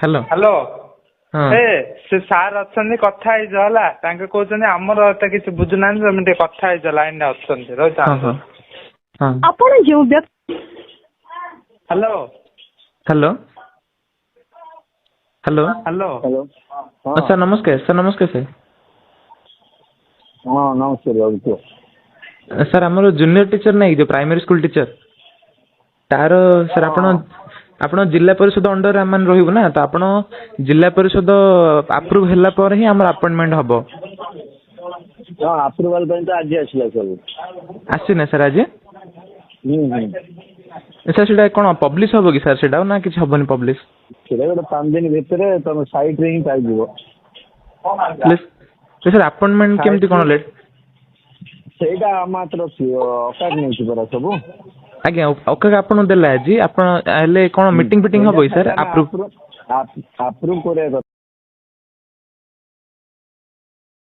hello hello हाँ से सार अच्छे कथा है तांके कहते आमर एत किसी बुझुना तुम कथा है लाइन अच्छे रही हाँ हाँ हाँ ଆପଣ ଯେଉଁ ବ୍ୟକ୍ତି hello hello hello hello hello हाँ सर नमस्कार सर नमस्कार सर हाँ नमस्ते बाबू कुह सर आमर जूनियर टीचर नहीं जो प्राइमरी स्कूल टीचर तार सर आपण जिला परिषद अंडर आम रही ना तो आपण जिला परिषद अप्रूव होला पर ही हमर अपॉइंटमेंट हबो हाँ अप्रूवल तो आज आसला सब आसी ना सर आज सर सेटा कोन पब्लिश हबो कि सर सेटा ना किछ हबनी पब्लिश सेटा गोटे 5 दिन भितर तुम साइट रे ही पाइबो सर अपॉइंटमेंट केमती कोन लेट सेटा मात्र अकाड नहीं परा सब आज्ञा ओके आपण देला आज आपण हेले कोन मीटिंग फिटिंग हबो सर अप्रूव अप्रूव करे